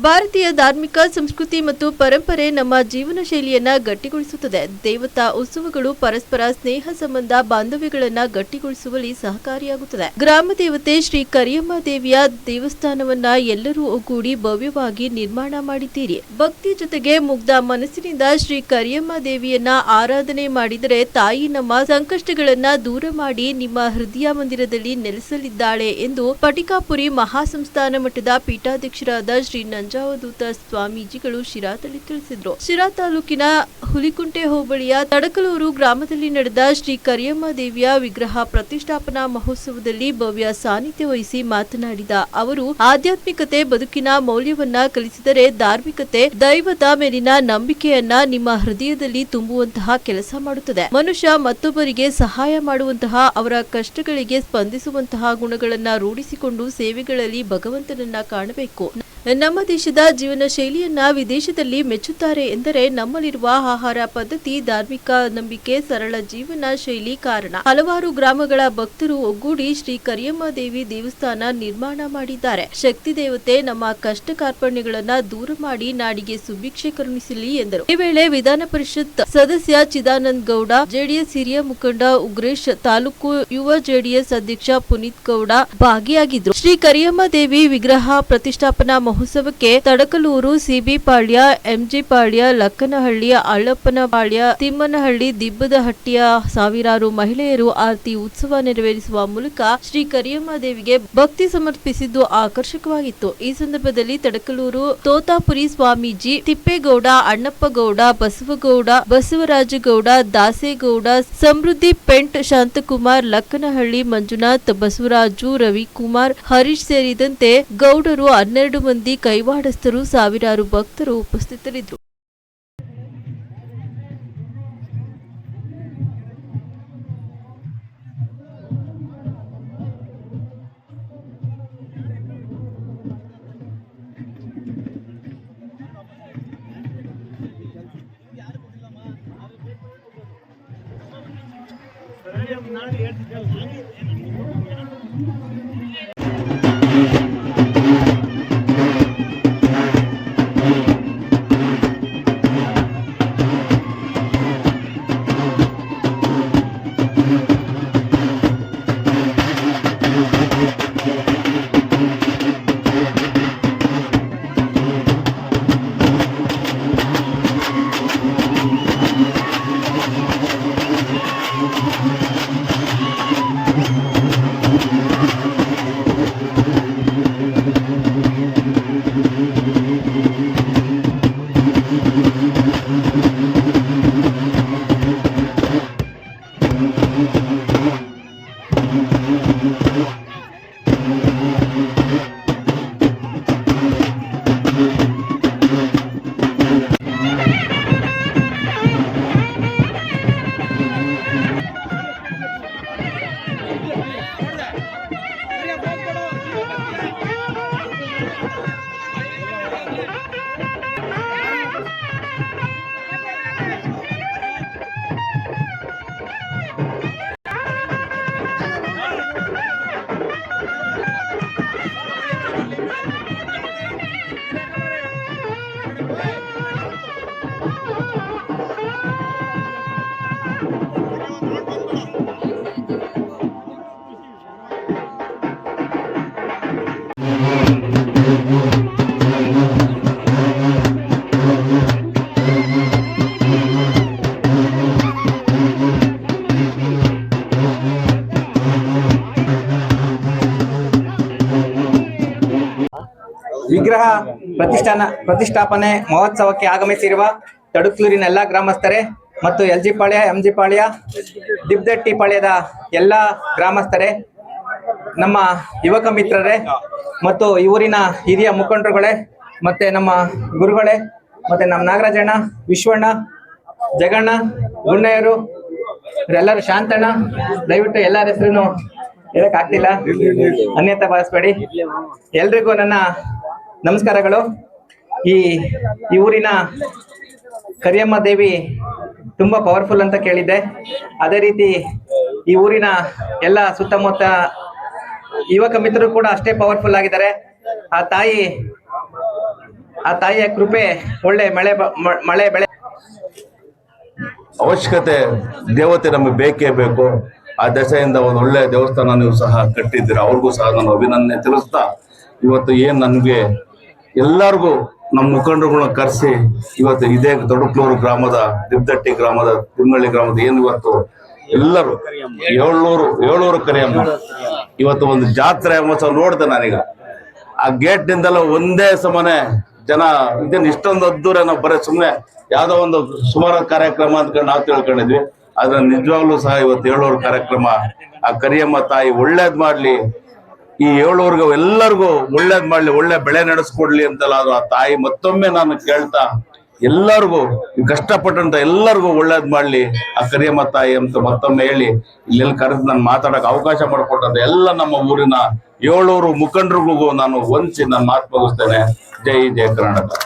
ಭಾರತೀಯ ಧಾರ್ಮಿಕ ಸಂಸ್ಕೃತಿ ಮತ್ತು ಪರಂಪರೆ ನಮ್ಮ ಜೀವನ ಶೈಲಿಯನ್ನ ಗಟ್ಟಿಗೊಳಿಸುತ್ತದೆ. ದೇವತಾ ಉತ್ಸವಗಳು ಪರಸ್ಪರ ಸ್ನೇಹ ಸಂಬಂಧ ಬಾಂಧವ್ಯಗಳನ್ನ ಗಟ್ಟಿಗೊಳಿಸುವಲ್ಲಿ ಸಹಕಾರಿಯಾಗುತ್ತದೆ. ಗ್ರಾಮ ದೇವತೆ ಶ್ರೀ ಕರಿಯಮ್ಮ ದೇವಿಯ ದೇವಸ್ಥಾನವನ್ನ ಎಲ್ಲರೂ ಒಗ್ಗೂಡಿ ಭವ್ಯವಾಗಿ ನಿರ್ಮಾಣ ಮಾಡಿದ್ದೀರಿ. ಭಕ್ತಿ ಜೊತೆಗೆ ಮುಗ್ಧ ಮನಸ್ಸಿನಿಂದ ಶ್ರೀ ಕರಿಯಮ್ಮ ದೇವಿಯನ್ನ ಆರಾಧನೆ ಮಾಡಿದರೆ ತಾಯಿ ನಮ್ಮ ಸಂಕಷ್ಟಗಳನ್ನ ದೂರ ಮಾಡಿ ನಿಮ್ಮ ಹೃದಯ ಮಂದಿರದಲ್ಲಿ ನೆಲೆಸಲಿದ್ದಾಳೆ ಎಂದು ಪಟಿಕಾಪುರಿ ಮಹಾಸಂಸ್ಥಾನ ಮಠದ ಪೀಠಾಧ್ಯಕ್ಷರಾದ ಶ್ರೀ ನಂಜಾವಧೂತ ಸ್ವಾಮೀಜಿಗಳು ಶಿರಾದಲ್ಲಿ ತಿಳಿಸಿದರು. ಶಿರಾ ತಾಲೂಕಿನ ಹುಲಿಕುಂಟೆ ಹೋಬಳಿಯ ತಡಕಲೂರು ಗ್ರಾಮದಲ್ಲಿ ನಡೆದ ಶ್ರೀ ಕರಿಯಮ್ಮ ದೇವಿಯ ವಿಗ್ರಹ ಪ್ರತಿಷ್ಠಾಪನಾ ಮಹೋತ್ಸವದಲ್ಲಿ ಭವ್ಯ ಸಾನ್ನಿಧ್ಯ ವಹಿಸಿ ಮಾತನಾಡಿದ ಅವರು, ಆಧ್ಯಾತ್ಮಿಕತೆ ಬದುಕಿನ ಮೌಲ್ಯವನ್ನ ಕಲಿಸಿದರೆ ಧಾರ್ಮಿಕತೆ ದೈವದ ಮೇಲಿನ ನಂಬಿಕೆಯನ್ನ ನಿಮ್ಮ ಹೃದಯದಲ್ಲಿ ತುಂಬುವಂತಹ ಕೆಲಸ ಮಾಡುತ್ತದೆ. ಮನುಷ್ಯ ಮತ್ತೊಬ್ಬರಿಗೆ ಸಹಾಯ ಮಾಡುವಂತಹ, ಅವರ ಕಷ್ಟಗಳಿಗೆ ಸ್ಪಂದಿಸುವಂತಹ ಗುಣಗಳನ್ನ ರೂಢಿಸಿಕೊಂಡು ಸೇವೆಗಳಲ್ಲಿ ಭಗವಂತನನ್ನ ಕಾಣಬೇಕು. ನಮ್ಮ ದೇಶದ ಜೀವನ ಶೈಲಿಯನ್ನ ವಿದೇಶದಲ್ಲಿ ಮೆಚ್ಚುತ್ತಾರೆ ಎಂದರೆ ನಮ್ಮಲ್ಲಿರುವ ಆಹಾರ ಪದ್ಧತಿ, ಧಾರ್ಮಿಕ ನಂಬಿಕೆ, ಸರಳ ಜೀವನ ಶೈಲಿ ಕಾರಣ. ಹಲವಾರು ಗ್ರಾಮಗಳ ಭಕ್ತರು ಒಗ್ಗೂಡಿ ಶ್ರೀ ಕರಿಯಮ್ಮ ದೇವಿ ದೇವಸ್ಥಾನ ನಿರ್ಮಾಣ ಮಾಡಿದ್ದಾರೆ. ಶಕ್ತಿ ದೇವತೆ ನಮ್ಮ ಕಷ್ಟ ಕಾರ್ಪಣ್ಯಗಳನ್ನ ದೂರ ಮಾಡಿ ನಾಡಿಗೆ ಸುಭಿಕ್ಷೆ ಕರುಣಿಸಲಿ ಎಂದರು. ಈ ವೇಳೆ ವಿಧಾನ ಪರಿಷತ್ ಸದಸ್ಯ ಚಿದಾನಂದ ಗೌಡ, ಜೆಡಿಎಸ್ ಹಿರಿಯ ಮುಖಂಡ ಉಗ್ರೇಶ್, ತಾಲೂಕು ಯುವ ಜೆಡಿಎಸ್ ಅಧ್ಯಕ್ಷ ಪುನೀತ್ ಗೌಡ ಭಾಗಿಯಾಗಿದ್ದರು. ಶ್ರೀ ಕರಿಯಮ್ಮ ದೇವಿ ವಿಗ್ರಹ ಪ್ರತಿಷ್ಠಾಪನಾ ಮಹೋತ್ಸವಕ್ಕೆ ತಡಕಲೂರು, ಸಿಬಿ ಪಾಳ್ಯ, ಎಂಜಿ ಪಾಳ್ಯ, ಲಕ್ಕನಹಳ್ಳಿ, ಅಳ್ಳಪ್ಪನ ಪಾಳ್ಯ, ತಿಮ್ಮನಹಳ್ಳಿ, ದಿಬ್ಬದಹಟ್ಟಿಯ ಸಾವಿರಾರು ಮಹಿಳೆಯರು ಆರತಿ ಉತ್ಸವ ನೆರವೇರಿಸುವ ಮೂಲಕ ಶ್ರೀ ಕರಿಯಮ್ಮ ದೇವಿಗೆ ಭಕ್ತಿ ಸಮರ್ಪಿಸಿದ್ದು ಆಕರ್ಷಕವಾಗಿತ್ತು. ಈ ಸಂದರ್ಭದಲ್ಲಿ ತಡಕಲೂರು ತೋತಾಪುರಿ ಸ್ವಾಮೀಜಿ, ತಿಪ್ಪೇಗೌಡ, ಅಣ್ಣಪ್ಪಗೌಡ, ಬಸವಗೌಡ, ಬಸವರಾಜಗೌಡ, ದಾಸೇಗೌಡ, ಸಮೃದ್ಧಿ ಪೆಂಟ್, ಶಾಂತಕುಮಾರ್, ಲಕ್ಕನಹಳ್ಳಿ ಮಂಜುನಾಥ್, ಬಸವರಾಜು, ರವಿಕುಮಾರ್, ಹರೀಶ್ ಸೇರಿದಂತೆ ಗೌಡರು, 12 ಮಂದಿ ಕೈವಾಡಸ್ಥರು, ಸಾವಿರಾರು ಭಕ್ತರು ಉಪಸ್ಥಿತರಿದ್ದರು. ವಿಗ್ರಹ ಪ್ರತಿಷ್ಠಾಪನೆ ಮಹೋತ್ಸವಕ್ಕೆ ಆಗಮಿಸಿರುವ ತಡಕಲೂರಿನ ಎಲ್ಲ ಗ್ರಾಮಸ್ಥರೇ ಮತ್ತು ಎಲ್ಜಿ ಪಾಳ್ಯ, ಎಂಜಿ ಪಾಳ್ಯ, ದಿಬ್ಬದಟ್ಟಿ ಪಾಳ್ಯದ ಎಲ್ಲ ಗ್ರಾಮಸ್ಥರೇ, ನಮ್ಮ ಯುವಕ ಮಿತ್ರರೇ ಮತ್ತು ಈ ಊರಿನ ಹಿರಿಯ ಮುಖಂಡರುಗಳೇ, ಮತ್ತೆ ನಮ್ಮ ಗುರುಗಳೇ, ಮತ್ತೆ ನಮ್ಮ ನಾಗರಾಜಣ್ಣ, ವಿಶ್ವಣ್ಣ, ಜಗಣ್ಣ, ಗುಣ್ಣಯ್ಯರು, ಇವರೆಲ್ಲರೂ, ಶಾಂತಣ್ಣ, ದಯವಿಟ್ಟು ಎಲ್ಲರ ಹೆಸರು ಹೇಳಕ್ ಆಗ್ತಿಲ್ಲ, ಅನ್ಯತಾ ಭಾವಿಸ್ಬೇಡಿ. ಎಲ್ರಿಗೂ ನನ್ನ ನಮಸ್ಕಾರಗಳು. ಈ ಊರಿನ ಕರಿಯಮ್ಮ ದೇವಿ ತುಂಬಾ ಪವರ್ಫುಲ್ ಅಂತ ಕೇಳಿದ್ದೆ. ಅದೇ ರೀತಿ ಈ ಊರಿನ ಎಲ್ಲ ಸುತ್ತಮುತ್ತ ಯುವಕ ಮಿತ್ರರು ಕೂಡ ಅಷ್ಟೇ ಪವರ್ಫುಲ್ ಆಗಿದ್ದಾರೆ. ಆ ತಾಯಿ ಆ ತಾಯಿಯ ಕೃಪೆ ಒಳ್ಳೆ ಮಳೆ ಬೆಳೆ ಅವಶ್ಯಕತೆ ದೇವತೆ ನಮಗೆ ಬೇಕೇ ಬೇಕು. ಆ ದಶೆಯಿಂದ ಒಂದು ಒಳ್ಳೆ ದೇವಸ್ಥಾನ ನೀವು ಸಹ ಕಟ್ಟಿದ್ದೀರಾ, ಅವ್ರಿಗೂ ಸಹ ನಾನು ಅಭಿನಂದನೆ ತಿಳಿಸ್ತಾ, ಇವತ್ತು ಏನ್ ನನ್ಗೆ ಎಲ್ಲರಿಗೂ ನಮ್ಮ ಮುಖಂಡರುಗಳನ್ನ ಕರೆಸಿ ಇವತ್ತು ಇದೇ ದೊಡ್ಡಕ್ಲೂರು ಗ್ರಾಮದ ದಿಬ್ದಟ್ಟಿ ಗ್ರಾಮದ ತಿಮ್ಮನಹಳ್ಳಿ ಗ್ರಾಮದ ಏನು ಇವತ್ತು ಎಲ್ಲರೂ ಏಳೂರು ಕರಿಯಮ್ಮ ಇವತ್ತು ಒಂದು ಜಾತ್ರೆ ಮಹೋತ್ಸವ ನೋಡಿದೆ ನಾನೀಗ. ಆ ಗೇಟ್ ನಿಂದೆಲ್ಲ ಒಂದೇ ಸಮನೆ ಜನ ಇದೇನು ಇಷ್ಟೊಂದು ಅದ್ದೂರ ನಾವು ಬರೀ ಸುಮ್ಮನೆ ಯಾವ್ದೋ ಒಂದು ಸುಮಾರು ಕಾರ್ಯಕ್ರಮ ಅಂತ ನಾವು ತಿಳ್ಕೊಂಡಿದ್ವಿ. ಆದ್ರೆ ನಿಜವಾಗ್ಲೂ ಸಹ ಇವತ್ತು ಏಳೂರು ಕಾರ್ಯಕ್ರಮ ಆ ಕರಿಯಮ್ಮ ತಾಯಿ ಒಳ್ಳೇದ್ ಮಾಡ್ಲಿ, ಈ ಏಳೂರ್ಗೂ ಎಲ್ಲರಿಗೂ ಒಳ್ಳೇದ್ ಮಾಡ್ಲಿ, ಒಳ್ಳೆ ಬೆಳೆ ನಡೆಸ್ಕೊಡ್ಲಿ ಅಂತೆಲ್ಲ ಆ ತಾಯಿ ಮತ್ತೊಮ್ಮೆ ನಾನು ಕೇಳ್ತಾ ಎಲ್ಲರಿಗೂ ಕಷ್ಟಪಟ್ಟಂತ ಎಲ್ಲರಿಗೂ ಒಳ್ಳೇದ್ ಮಾಡ್ಲಿ ಆ ಕರಿಯಮ್ಮ ತಾಯಿ ಅಂತ ಮತ್ತೊಮ್ಮೆ ಹೇಳಿ ಇಲ್ಲೆಲ್ಲಿ ಕರೆದು ನಾನು ಮಾತಾಡಕ್ ಅವಕಾಶ ಮಾಡಿಕೊಟ್ಟಂತ ಎಲ್ಲ ನಮ್ಮ ಊರಿನ ಏಳೂರು ಮುಖಂಡರಿಗೂ ನಾನು ವಂಚಿ ನಾನು ಮಾತು ಮುಗಿಸ್ತೇನೆ. ಜೈ ಜಯ ಕರ್ನಾಟಕ.